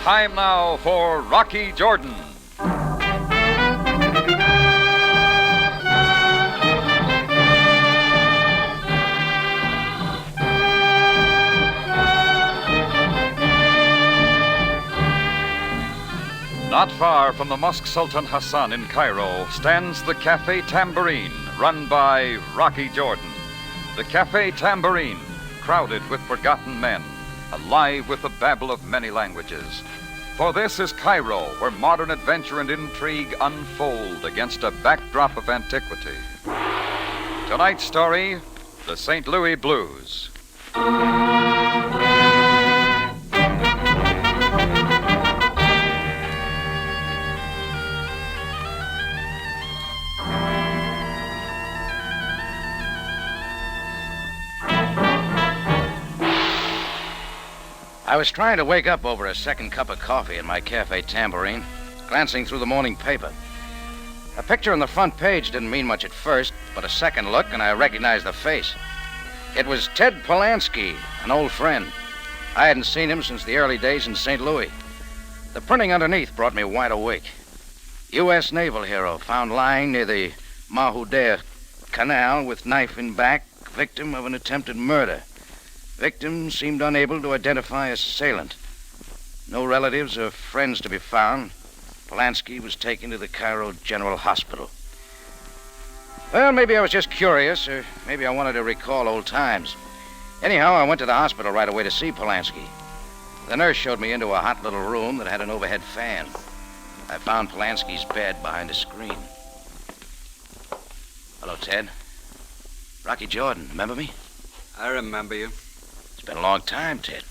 Time now for Rocky Jordan. Not far from the Mosque Sultan Hassan in Cairo stands the Cafe Tambourine, run by Rocky Jordan. The Cafe Tambourine, crowded with forgotten men, alive with the babble of many languages. For this is Cairo, where modern adventure and intrigue unfold against a backdrop of antiquity. Tonight's story, the St. Louis Blues. I was trying to wake up over a second cup of coffee in my Cafe Tambourine, glancing through the morning paper. A picture on the front page didn't mean much at first, but a second look and I recognized the face. It was Ted Polanski, an old friend. I hadn't seen him since the early days in St. Louis. The printing underneath brought me wide awake. U.S. naval hero found lying near the Mahouder Canal with knife in back, victim of an attempted murder. Victim seemed unable to identify assailant. No relatives or friends to be found. Polanski was taken to the Cairo General Hospital. Well, maybe I was just curious, or maybe I wanted to recall old times. Anyhow, I went to the hospital right away to see Polanski. The nurse showed me into a hot little room that had an overhead fan. I found Polanski's bed behind a screen. Hello, Ted. Rocky Jordan, remember me? I remember you. It's been a long time, Ted.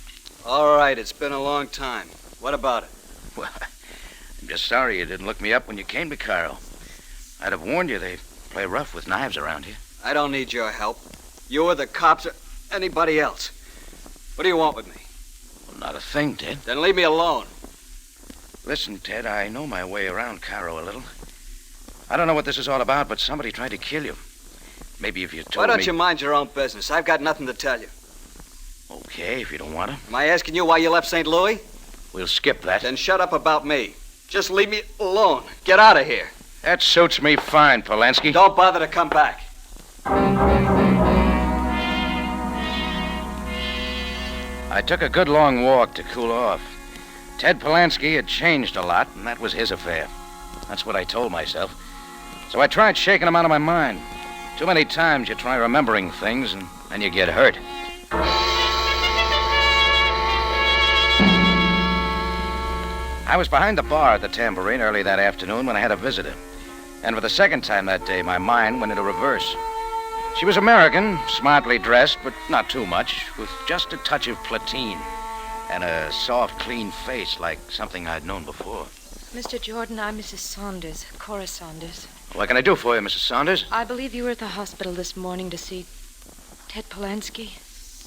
All right, it's been a long time. What about it? Well, I'm just sorry you didn't look me up when you came to Cairo. I'd have warned you they play rough with knives around here. I don't need your help. You or the cops or anybody else. What do you want with me? Well, not a thing, Ted. Then leave me alone. Listen, Ted, I know my way around Cairo a little. I don't know what this is all about, but somebody tried to kill you. Maybe if you told me... Why don't you mind your own business? I've got nothing to tell you. Okay, if you don't want to. Am I asking you why you left St. Louis? We'll skip that. Then shut up about me. Just leave me alone. Get out of here. That suits me fine, Polanski. Don't bother to come back. I took a good long walk to cool off. Ted Polanski had changed a lot, and that was his affair. That's what I told myself. So I tried shaking him out of my mind. Too many times you try remembering things, and then you get hurt. I was behind the bar at the Tambourine early that afternoon when I had a visitor. And for the second time that day, my mind went into reverse. She was American, smartly dressed, but not too much, with just a touch of platine and a soft, clean face like something I'd known before. Mr. Jordan, I'm Mrs. Saunders, Cora Saunders. What can I do for you, Mrs. Saunders? I believe you were at the hospital this morning to see Ted Polanski.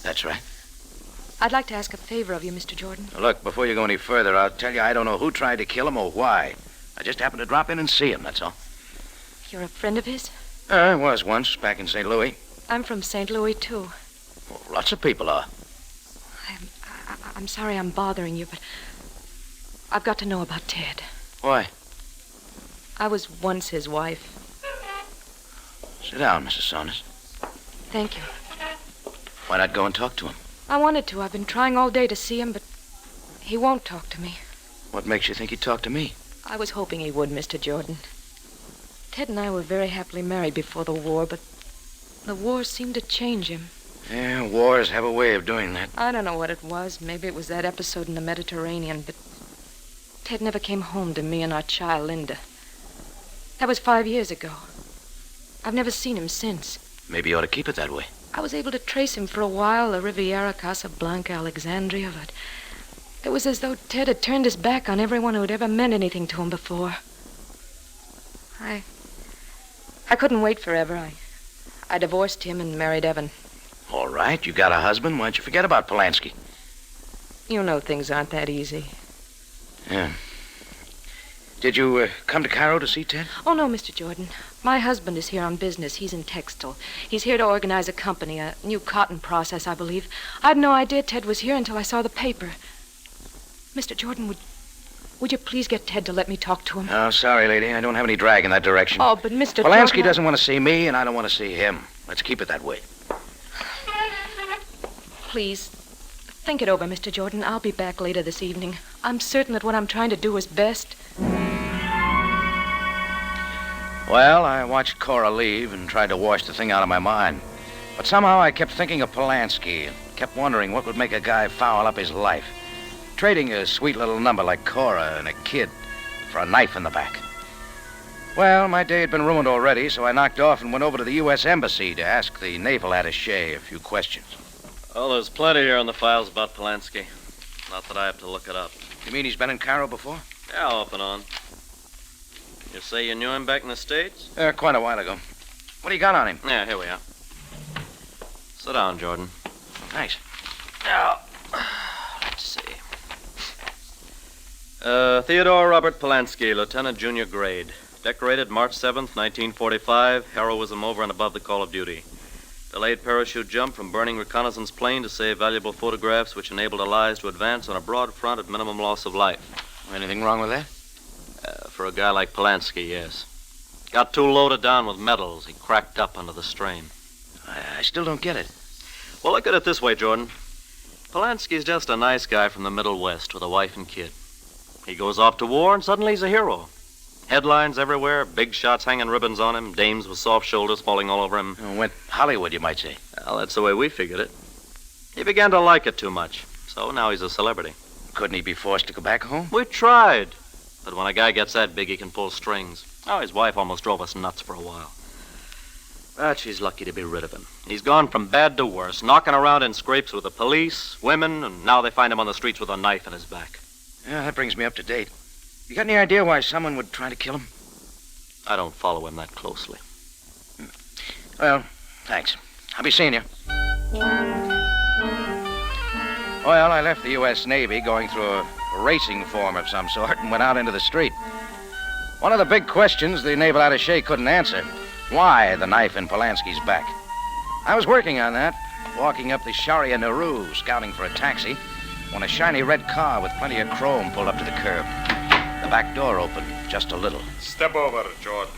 That's right. I'd like to ask a favor of you, Mr. Jordan. Look, before you go any further, I'll tell you I don't know who tried to kill him or why. I just happened to drop in and see him, that's all. You're a friend of his? I was once, back in St. Louis. I'm from St. Louis, too. Well, lots of people are. I'm sorry I'm bothering you, but I've got to know about Ted. Why? I was once his wife. Sit down, Mrs. Saunders. Thank you. Why not go and talk to him? I wanted to. I've been trying all day to see him, but he won't talk to me. What makes you think he'd talk to me? I was hoping he would, Mr. Jordan. Ted and I were very happily married before the war, but the war seemed to change him. Yeah, wars have a way of doing that. I don't know what it was. Maybe it was that episode in the Mediterranean, but Ted never came home to me and our child, Linda. That was 5 years ago. I've never seen him since. Maybe you ought to keep it that way. I was able to trace him for a while, the Riviera, Casablanca, Alexandria, but it was as though Ted had turned his back on everyone who had ever meant anything to him before. I couldn't wait forever. I divorced him and married Evan. All right, you got a husband. Why don't you forget about Polanski? You know things aren't that easy. Yeah. Did you come to Cairo to see Ted? Oh, no, Mr. Jordan. My husband is here on business. He's in textile. He's here to organize a company, a new cotton process, I believe. I had no idea Ted was here until I saw the paper. Mr. Jordan, Would you please get Ted to let me talk to him? Oh, sorry, lady. I don't have any drag in that direction. Oh, but Mr. Polanski Jordan, doesn't want to see me, and I don't want to see him. Let's keep it that way. Please, think it over, Mr. Jordan. I'll be back later this evening. I'm certain that what I'm trying to do is best. Well, I watched Cora leave and tried to wash the thing out of my mind. But somehow I kept thinking of Polanski and kept wondering what would make a guy foul up his life. Trading a sweet little number like Cora and a kid for a knife in the back. Well, my day had been ruined already, so I knocked off and went over to the U.S. Embassy to ask the naval attaché a few questions. Well, there's plenty here in the files about Polanski. Not that I have to look it up. You mean he's been in Cairo before? Yeah, off and on. You say you knew him back in the States? Quite a while ago. What do you got on him? Yeah, here we are. Sit down, Jordan. Thanks. Now, let's see. Theodore Robert Polanski, Lieutenant Junior Grade. Decorated March 7th, 1945. Heroism over and above the call of duty. Delayed parachute jump from burning reconnaissance plane to save valuable photographs which enabled allies to advance on a broad front at minimum loss of life. Anything wrong with that? For a guy like Polanski, yes. Got too loaded down with medals. He cracked up under the strain. I still don't get it. Well, look at it this way, Jordan. Polanski's just a nice guy from the Middle West with a wife and kid. He goes off to war and suddenly he's a hero. Headlines everywhere, big shots hanging ribbons on him, dames with soft shoulders falling all over him. Went Hollywood, you might say. Well, that's the way we figured it. He began to like it too much, so now he's a celebrity. Couldn't he be forced to go back home? We tried. But when a guy gets that big, he can pull strings. Oh, his wife almost drove us nuts for a while. But she's lucky to be rid of him. He's gone from bad to worse, knocking around in scrapes with the police, women, and now they find him on the streets with a knife in his back. Yeah, that brings me up to date. You got any idea why someone would try to kill him? I don't follow him that closely. Well, thanks. I'll be seeing you. Well, I left the U.S. Navy going through a racing form of some sort and went out into the street. One of the big questions the naval attaché couldn't answer. Why the knife in Polanski's back? I was working on that, walking up the Sharia Nauru, scouting for a taxi, when a shiny red car with plenty of chrome pulled up to the curb. The back door opened just a little. Step over, Jordan.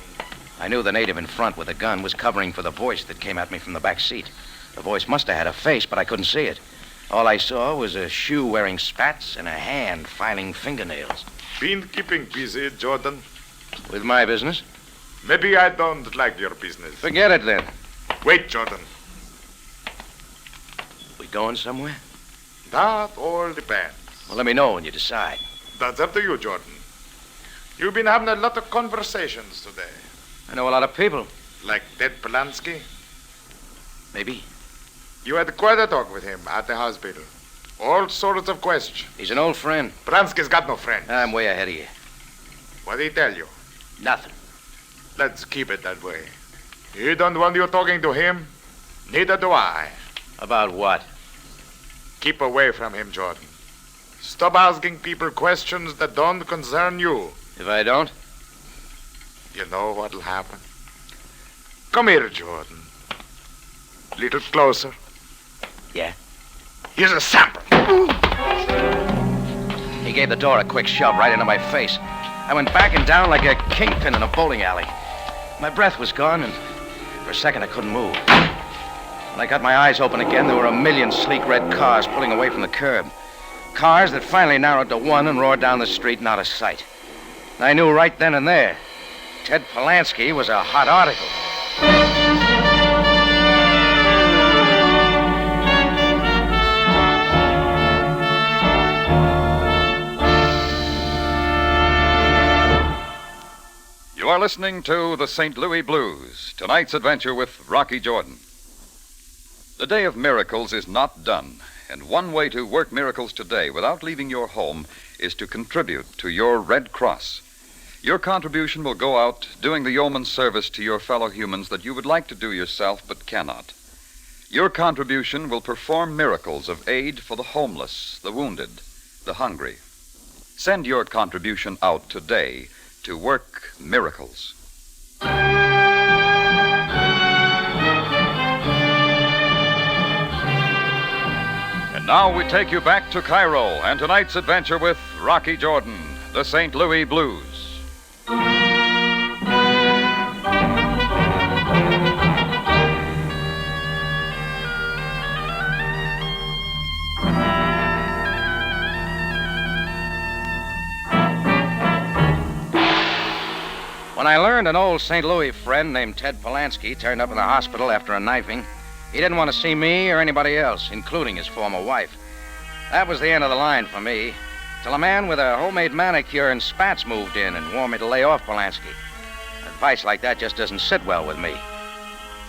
I knew the native in front with a gun was covering for the voice that came at me from the back seat. The voice must have had a face, but I couldn't see it. All I saw was a shoe wearing spats and a hand filing fingernails. Been keeping busy, Jordan? With my business? Maybe I don't like your business. Forget it, then. Wait, Jordan. We going somewhere? That all depends. Well, let me know when you decide. That's up to you, Jordan. You've been having a lot of conversations today. I know a lot of people. Like Ted Polanski. Maybe. You had quite a talk with him at the hospital. All sorts of questions. He's an old friend. Polanski's got no friends. I'm way ahead of you. What did he tell you? Nothing. Let's keep it that way. He don't want you talking to him. Neither do I. About what? Keep away from him, Jordan. Stop asking people questions that don't concern you. If I don't? You know what'll happen? Come here, Jordan. Little closer. Yeah? Here's a sample. He gave the door a quick shove right into my face. I went back and down like a kingpin in a bowling alley. My breath was gone, and for a second I couldn't move. When I got my eyes open again, there were a million sleek red cars pulling away from the curb. Cars that finally narrowed to one and roared down the street and out of sight. I knew right then and there, Ted Polanski was a hot article. You are listening to the St. Louis Blues, tonight's adventure with Rocky Jordan. The day of miracles is not done, and one way to work miracles today without leaving your home is to contribute to your Red Cross. Your contribution will go out doing the yeoman's service to your fellow humans that you would like to do yourself but cannot. Your contribution will perform miracles of aid for the homeless, the wounded, the hungry. Send your contribution out today to work miracles. And now we take you back to Cairo and tonight's adventure with Rocky Jordan, the St. Louis Blues. When I learned an old St. Louis friend named Ted Polanski turned up in the hospital after a knifing, he didn't want to see me or anybody else, including his former wife. That was the end of the line for me, till a man with a homemade manicure and spats moved in and warned me to lay off Polanski. Advice like that just doesn't sit well with me.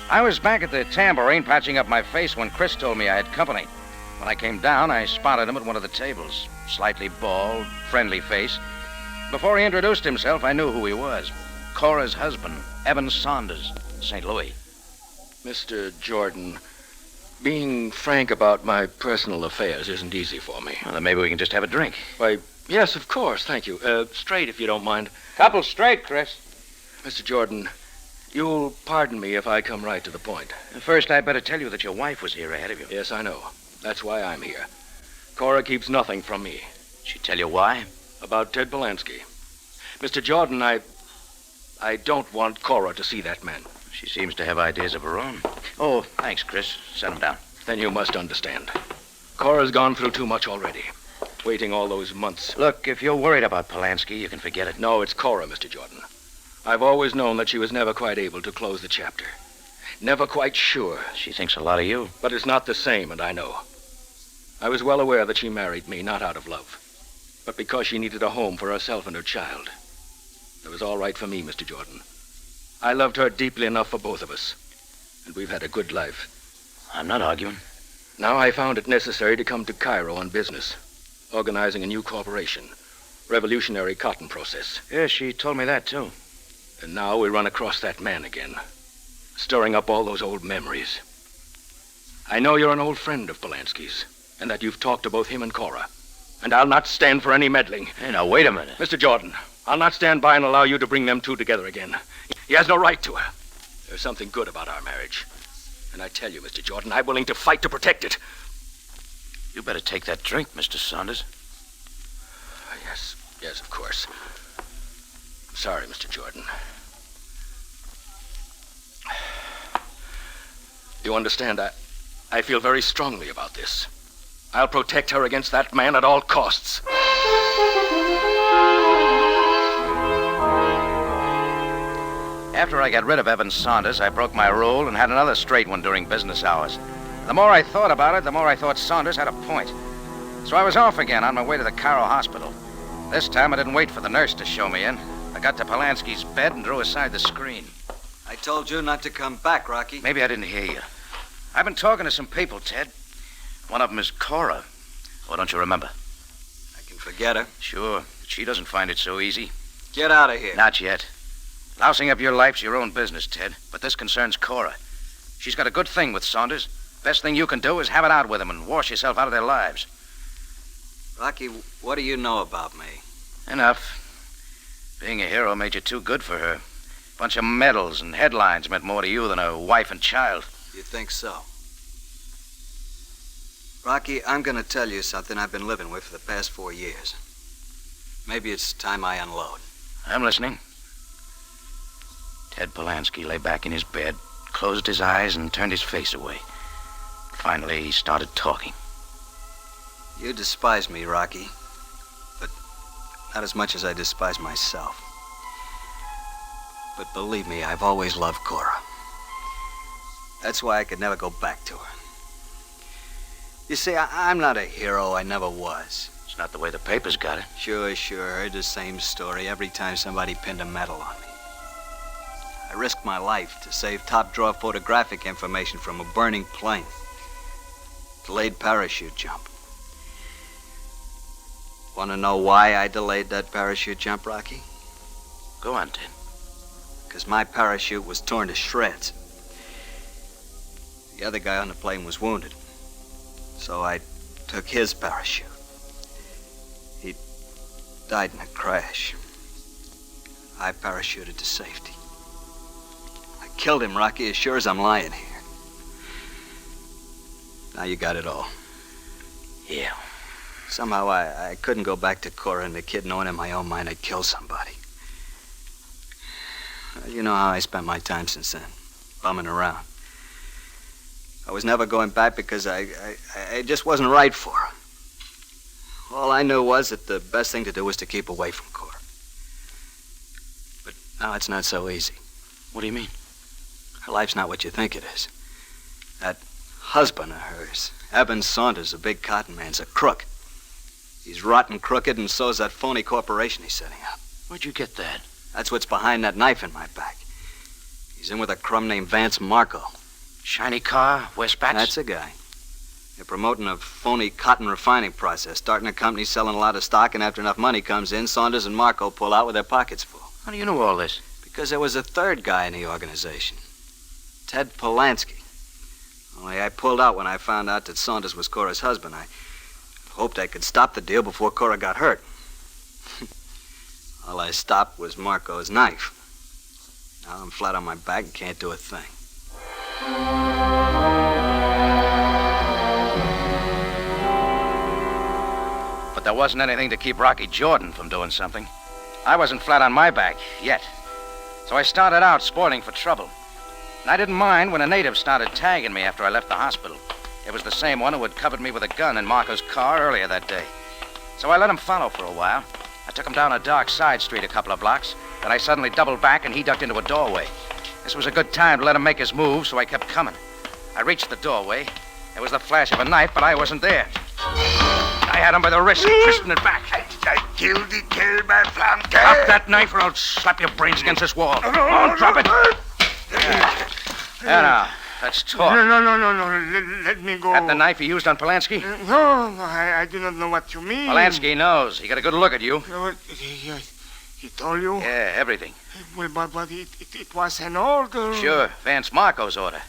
I was back at the Tambourine patching up my face when Chris told me I had company. When I came down, I spotted him at one of the tables. Slightly bald, friendly face. Before he introduced himself, I knew who he was. Cora's husband, Evan Saunders, St. Louis. Mr. Jordan, being frank about my personal affairs isn't easy for me. Well, then maybe we can just have a drink. Why, yes, of course, thank you. Straight, if you don't mind. Couple straight, Chris. Mr. Jordan, you'll pardon me if I come right to the point. First, I'd better tell you that your wife was here ahead of you. Yes, I know. That's why I'm here. Cora keeps nothing from me. She tell you why? About Ted Polanski. Mr. Jordan, I don't want Cora to see that man. She seems to have ideas of her own. Oh, thanks, Chris. Set him down. Then you must understand. Cora's gone through too much already. Waiting all those months. Look, if you're worried about Polanski, you can forget it. No, it's Cora, Mr. Jordan. I've always known that she was never quite able to close the chapter. Never quite sure. She thinks a lot of you. But it's not the same, and I know. I was well aware that she married me, not out of love, but because she needed a home for herself and her child. It was all right for me, Mr. Jordan. I loved her deeply enough for both of us, and we've had a good life. I'm not arguing. Now I found it necessary to come to Cairo on business, organizing a new corporation, revolutionary cotton process. Yeah, she told me that, too. And now we run across that man again, stirring up all those old memories. I know you're an old friend of Polanski's, and that you've talked to both him and Cora, and I'll not stand for any meddling. Hey, now, wait a minute. Mr. Jordan, I'll not stand by and allow you to bring them two together again. He has no right to her. There's something good about our marriage. And I tell you, Mr. Jordan, I'm willing to fight to protect it. You better take that drink, Mr. Saunders. Yes, of course. I'm sorry, Mr. Jordan. You understand, I feel very strongly about this. I'll protect her against that man at all costs. After I got rid of Evan Saunders, I broke my rule and had another straight one during business hours. The more I thought about it, the more I thought Saunders had a point. So I was off again on my way to the Cairo hospital. This time I didn't wait for the nurse to show me in. I got to Polanski's bed and drew aside the screen. I told you not to come back, Rocky. Maybe I didn't hear you. I've been talking to some people, Ted. One of them is Cora. Oh, don't you remember? I can forget her. Sure, but she doesn't find it so easy. Get out of here. Not yet. Lousing up your life's your own business, Ted, but this concerns Cora. She's got a good thing with Saunders. Best thing you can do is have it out with him and wash yourself out of their lives. Rocky, what do you know about me? Enough. Being a hero made you too good for her. Bunch of medals and headlines meant more to you than a wife and child. You think so? Rocky, I'm going to tell you something I've been living with for the past 4 years. Maybe it's time I unload. I'm listening. Ted Polanski lay back in his bed, closed his eyes, and turned his face away. Finally, he started talking. You despise me, Rocky, but not as much as I despise myself. But believe me, I've always loved Cora. That's why I could never go back to her. You see, I'm not a hero. I never was. It's not the way the papers got it. Sure. Heard the same story every time somebody pinned a medal on me. I risked my life to save top-drawer photographic information from a burning plane. Delayed parachute jump. Want to know why I delayed that parachute jump, Rocky? Go on, Ted. Because my parachute was torn to shreds. The other guy on the plane was wounded. So I took his parachute. He died in a crash. I parachuted to safety. I killed him, Rocky, as sure as I'm lying here. Now you got it all. Yeah. Somehow I couldn't go back to Cora and the kid knowing in my own mind I'd killed somebody. You know how I spent my time since then, bumming around. I was never going back because I just wasn't right for her. All I knew was that the best thing to do was to keep away from Cora. But now it's not so easy. What do you mean? Her life's not what you think it is. That husband of hers, Evan Saunders, a big cotton man's a crook. He's rotten crooked, and so's that phony corporation he's setting up. Where'd you get that? That's what's behind that knife in my back. He's in with a crumb named Vance Marco. Shiny car, wear spats? That's a guy. They're promoting a phony cotton refining process, starting a company selling a lot of stock, and after enough money comes in, Saunders and Marco pull out with their pockets full. How do you know all this? Because there was a third guy in the organization, Ted Polanski. Only I pulled out when I found out that Saunders was Cora's husband. I hoped I could stop the deal before Cora got hurt. All I stopped was Marco's knife. Now I'm flat on my back and can't do a thing. But there wasn't anything to keep Rocky Jordan from doing something. I wasn't flat on my back, yet. So I started out sporting for trouble. And I didn't mind when a native started tagging me after I left the hospital. It was the same one who had covered me with a gun in Marco's car earlier that day. So I let him follow for a while. I took him down a dark side street a couple of blocks. Then I suddenly doubled back and he ducked into a doorway. This was a good time to let him make his move, so I kept coming. I reached the doorway. There was the flash of a knife, but I wasn't there. I had him by the wrist, twisting it back. I killed the kill by Flanke. Drop that knife or I'll slap your brains against this wall. Oh, drop it. Now, let's talk. No. Let me go. That the knife you used on Polanski? No, I do not know what you mean. Polanski knows. He got a good look at you. He told you? Yeah, everything. Well, but it was an order. Sure, Vance Marco's order.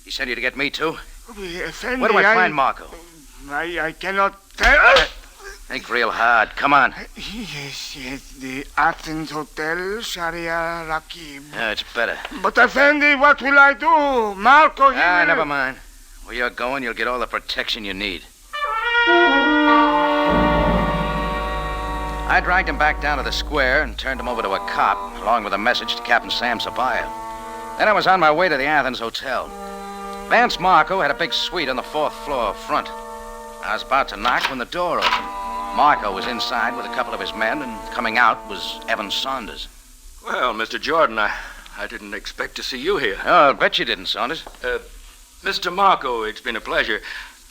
He sent you to get me, too? Effendi, Where do I find Marco? I cannot tell. Think real hard. Come on. Yes, the Athens Hotel, Sharia Rakib. Yeah, it's better. But, Effendi, what will I do? Marco, he will... Never mind. Where you're going, you'll get all the protection you need. I dragged him back down to the square and turned him over to a cop, along with a message to Captain Sam Sabaaya. Then I was on my way to the Athens Hotel. Vance Marco had a big suite on the 4th floor front. I was about to knock when the door opened. Marco was inside with a couple of his men, and coming out was Evan Saunders. Well, Mr. Jordan, I didn't expect to see you here. Oh, I'll bet you didn't, Saunders. Mr. Marco, it's been a pleasure.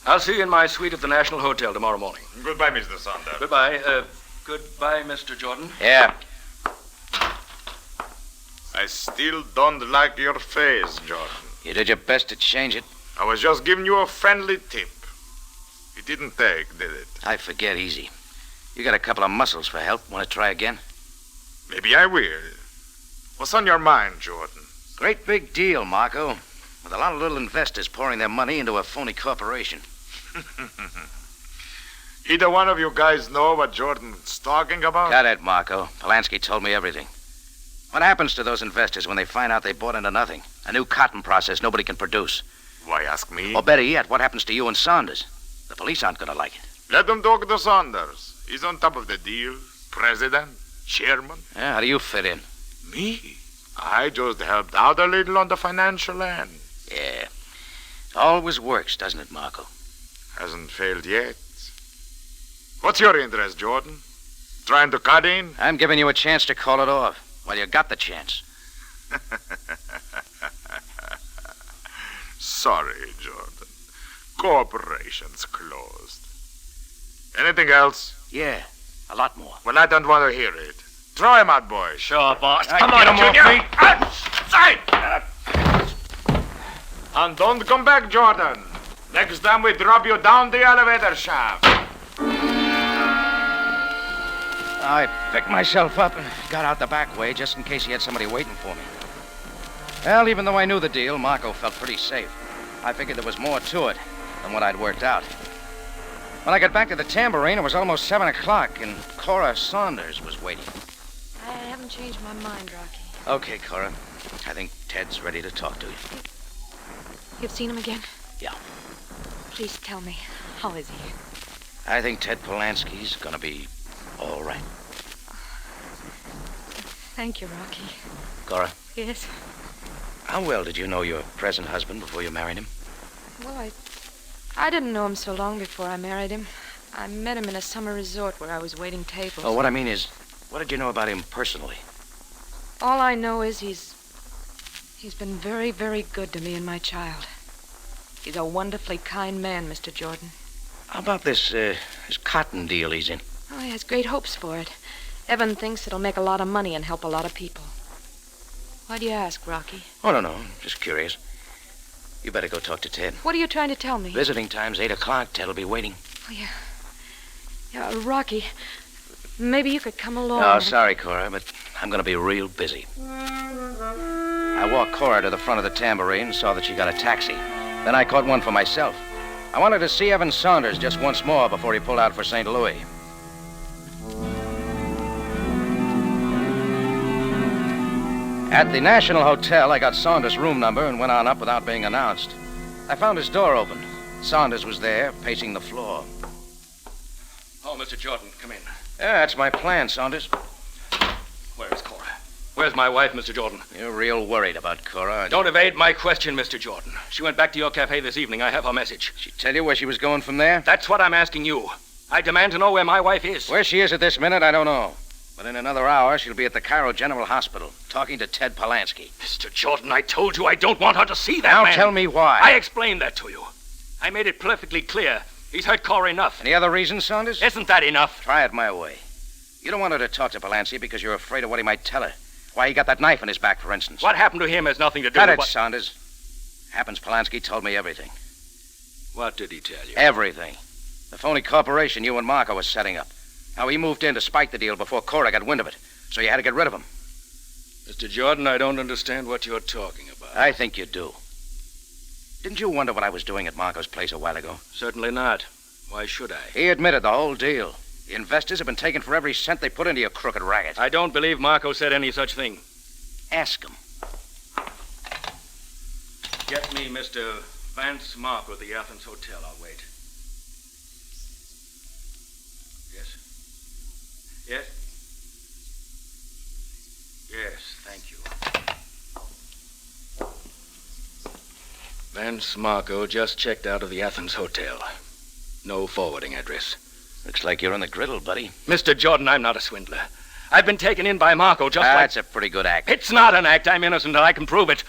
I'll see you in my suite at the National Hotel tomorrow morning. Goodbye, Mr. Saunders. Goodbye. Goodbye, Mr. Jordan. Yeah. I still don't like your face, Jordan. You did your best to change it. I was just giving you a friendly tip. It didn't take, did it? I forget easy. You got a couple of muscles for help. Want to try again? Maybe I will. What's on your mind, Jordan? Great big deal, Marco. With a lot of little investors pouring their money into a phony corporation. Either one of you guys know what Jordan's talking about? Got it, Marco. Polanski told me everything. What happens to those investors when they find out they bought into nothing? A new cotton process nobody can produce. Why ask me? Or better yet, what happens to you and Saunders? The police aren't going to like it. Let them talk to Saunders. He's on top of the deal. President, chairman. Yeah, how do you fit in? Me? I just helped out a little on the financial end. Yeah. Always works, doesn't it, Marco? Hasn't failed yet. What's your interest, Jordan? Trying to cut in? I'm giving you a chance to call it off. Well, you got the chance. Sorry, Jordan. Corporation's closed. Anything else? Yeah, a lot more. Well, I don't want to hear it. Throw him out, boys. Sure, boss. Come on, Junior. Outside! And don't come back, Jordan. Next time we drop you down the elevator shaft. I picked myself up and got out the back way just in case he had somebody waiting for me. Well, even though I knew the deal, Marco felt pretty safe. I figured there was more to it than what I'd worked out. When I got back to the Tambourine, it was almost 7 o'clock, and Cora Saunders was waiting. I haven't changed my mind, Rocky. Okay, Cora. I think Ted's ready to talk to you. You've seen him again? Yeah. Please tell me, how is he? I think Ted Polanski's gonna be all right. Thank you, Rocky. Cora, Yes? how well did you know your present husband before you married him? Well, I didn't know him so long before I married him. I met him in a summer resort where I was waiting tables. Oh, what I mean is, what did you know about him personally? All I know is he's been very, very good to me and my child. He's a wonderfully kind man, Mr. Jordan. How about this cotton deal he's in? Oh, he has great hopes for it. Evan thinks it'll make a lot of money and help a lot of people. Why do you ask, Rocky? Oh, no, just curious. You better go talk to Ted. What are you trying to tell me? Visiting time's 8 o'clock. Ted'll be waiting. Oh, yeah. Yeah, Rocky, maybe you could come along. Oh, sorry, Cora, but I'm going to be real busy. I walked Cora to the front of the Tambourine and saw that she got a taxi. Then I caught one for myself. I wanted to see Evan Saunders just once more before he pulled out for St. Louis. At the National Hotel, I got Saunders' room number and went on up without being announced. I found his door open. Saunders was there, pacing the floor. Oh, Mr. Jordan, come in. Yeah, that's my plan, Saunders. Where's Cora? Where's my wife, Mr. Jordan? You're real worried about Cora, aren't you? Don't evade my question, Mr. Jordan. She went back to your cafe this evening. I have her message. She tell you where she was going from there? That's what I'm asking you. I demand to know where my wife is. Where she is at this minute, I don't know. But in another hour, she'll be at the Cairo General Hospital, talking to Ted Polanski. Mr. Jordan, I told you I don't want her to see that Now man. tell me why. I explained that to you. I made it perfectly clear. He's hurt Cora enough. Any other reasons, Saunders? Isn't that enough? Try it my way. You don't want her to talk to Polanski because you're afraid of what he might tell her. Why he got that knife in his back, for instance. What happened to him has nothing to do Cut with it, what... Saunders. Happens Polanski told me everything. What did he tell you? Everything. The phony corporation you and Marco was setting up. How he moved in to spike the deal before Cora got wind of it. So you had to get rid of him. Mr. Jordan, I don't understand what you're talking about. I think you do. Didn't you wonder what I was doing at Marco's place a while ago? Certainly not. Why should I? He admitted the whole deal. The investors have been taken for every cent they put into your crooked racket. I don't believe Marco said any such thing. Ask him. Get me Mr. Vance Marco at the Athens Hotel. I'll wait. Yes? Yes? Yes, thank you. Vance Marco just checked out of the Athens Hotel. No forwarding address. Looks like you're in the griddle, buddy. Mr. Jordan, I'm not a swindler. I've been taken in by Marco just like... That's a pretty good act. It's not an act. I'm innocent and I can prove it.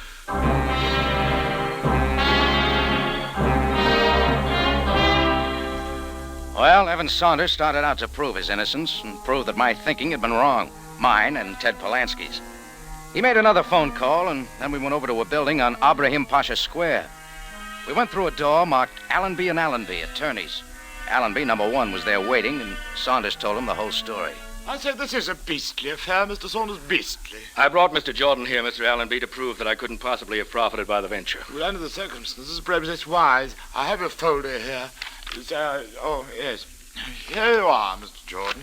Well, Evan Saunders started out to prove his innocence and prove that my thinking had been wrong. Mine and Ted Polanski's. He made another phone call, and then we went over to a building on Ibrahim Pasha Square. We went through a door marked Allenby and Allenby, attorneys. Allenby, number one, was there waiting, and Saunders told him the whole story. I say this is a beastly affair, Mr. Saunders, beastly. I brought Mr. Jordan here, Mr. Allenby, to prove that I couldn't possibly have profited by the venture. Well, under the circumstances, perhaps it's wise. I have a folder here. Oh, yes. Here you are, Mr. Jordan.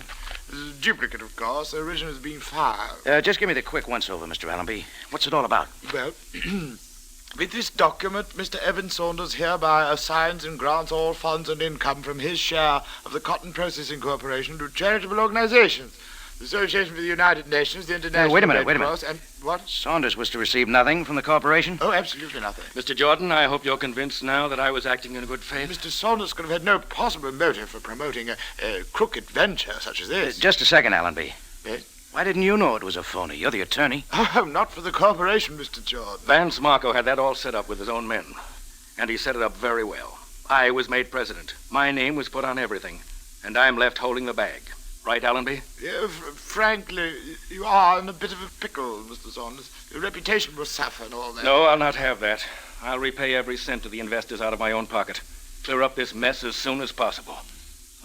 This is a duplicate, of course. The original has been filed. Just give me the quick once-over, Mr. Allenby. What's it all about? Well, with this document, Mr. Evan Saunders hereby assigns and grants all funds and income from his share of the Cotton Processing Corporation to charitable organizations. The Association for the United Nations, the International wait a minute, Red wait a minute. Cross, and what? Saunders was to receive nothing from the corporation? Oh, absolutely nothing. Mr. Jordan, I hope you're convinced now that I was acting in good faith. Mr. Saunders could have had no possible motive for promoting a crooked venture such as this. Just a second, Allenby. Yes? Why didn't you know it was a phony? You're the attorney. Oh, not for the corporation, Mr. Jordan. Vance Marco had that all set up with his own men. And he set it up very well. I was made president. My name was put on everything. And I'm left holding the bag. Right, Allenby? Yeah, frankly, you are in a bit of a pickle, Mr. Saunders. Your reputation will suffer and all that. No, I'll not have that. I'll repay every cent to the investors out of my own pocket. Clear up this mess as soon as possible.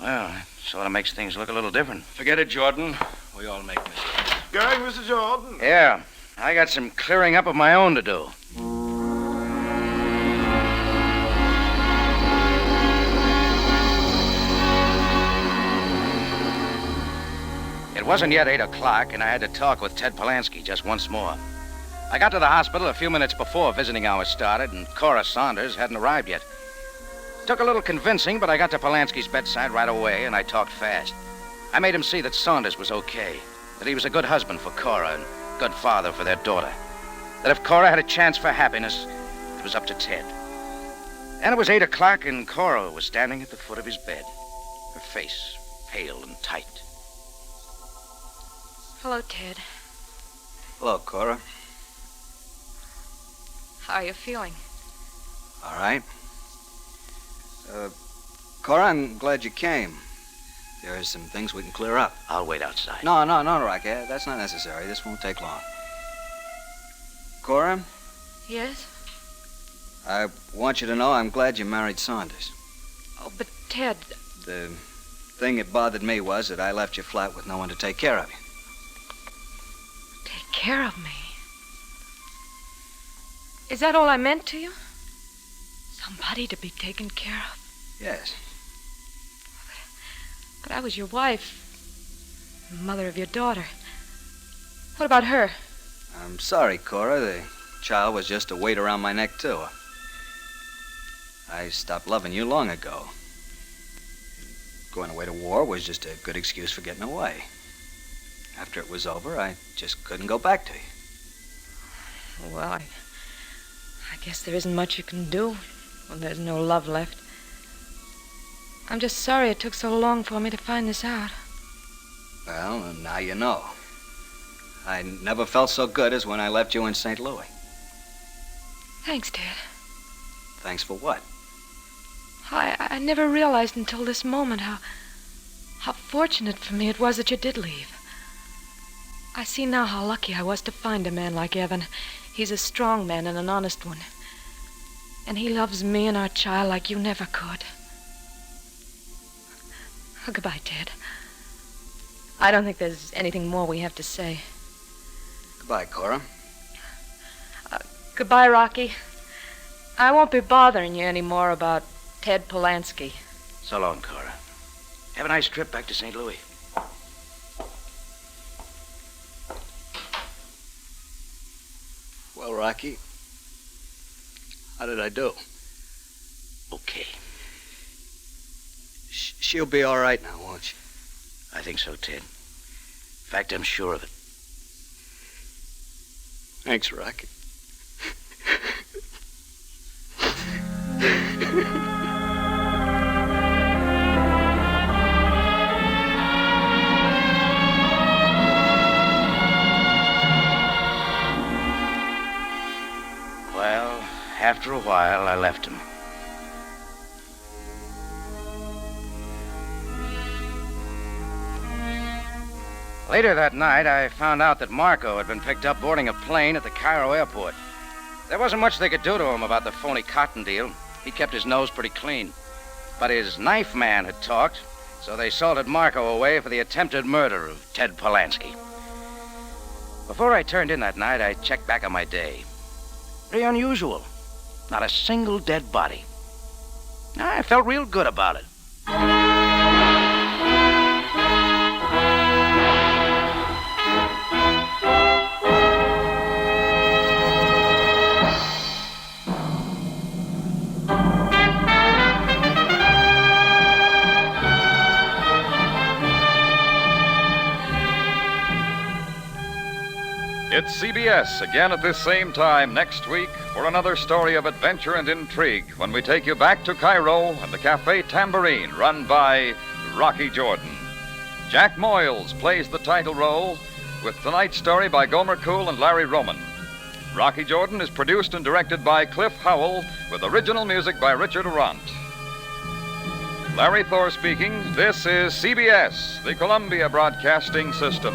Well, that sort of makes things look a little different. Forget it, Jordan. We all make mistakes. Going, Mr. Jordan? Yeah, I got some clearing up of my own to do. It wasn't yet 8 o'clock, and I had to talk with Ted Polanski just once more. I got to the hospital a few minutes before visiting hours started, and Cora Saunders hadn't arrived yet. Took a little convincing, but I got to Polanski's bedside right away, and I talked fast. I made him see that Saunders was okay, that he was a good husband for Cora and good father for their daughter, that if Cora had a chance for happiness, it was up to Ted. And it was 8 o'clock, and Cora was standing at the foot of his bed, her face pale and tight. Hello, Ted. Hello, Cora. How are you feeling? All right. Cora, I'm glad you came. There are some things we can clear up. I'll wait outside. No, Rocky. That's not necessary. This won't take long. Cora, Yes? I want you to know I'm glad you married Saunders. Oh, but Ted, The thing that bothered me was that I left you flat with no one to take care of you. take care of me. Is that all I meant to you? Somebody to be taken care of? Yes. But I was your wife, mother of your daughter. What about her? I'm sorry, Cora. The child was just a weight around my neck, too. I stopped loving you long ago. Going away to war was just a good excuse for getting away. After it was over, I just couldn't go back to you. Well, I guess there isn't much you can do when there's no love left. I'm just sorry it took so long for me to find this out. Well, now you know. I never felt so good as when I left you in St. Louis. Thanks, Ted. Thanks for what? I never realized until this moment how fortunate for me it was that you did leave. I see now how lucky I was to find a man like Evan. He's a strong man and an honest one. And he loves me and our child like you never could. Oh, goodbye, Ted. I don't think there's anything more we have to say. Goodbye, Cora. Goodbye, Rocky. I won't be bothering you anymore about Ted Polanski. So long, Cora. Have a nice trip back to St. Louis. Well, Rocky, how did I do? Okay. She'll be all right now, won't she? I think so, Ted. In fact, I'm sure of it. Thanks, Rocky. Well, after a while, I left him. Later that night, I found out that Marco had been picked up boarding a plane at the Cairo airport. There wasn't much they could do to him about the phony cotton deal. He kept his nose pretty clean. But his knife man had talked, so they salted Marco away for the attempted murder of Ted Polanski. Before I turned in that night, I checked back on my day. Very unusual. Not a single dead body. I felt real good about it. It's CBS again at this same time next week for another story of adventure and intrigue when we take you back to Cairo and the Cafe Tambourine, run by Rocky Jordan. Jack Moyles plays the title role, with tonight's story by Gomer Cool and Larry Roman. Rocky Jordan is produced and directed by Cliff Howell, with original music by Richard Arant. Larry Thor speaking. This is CBS, the Columbia Broadcasting System.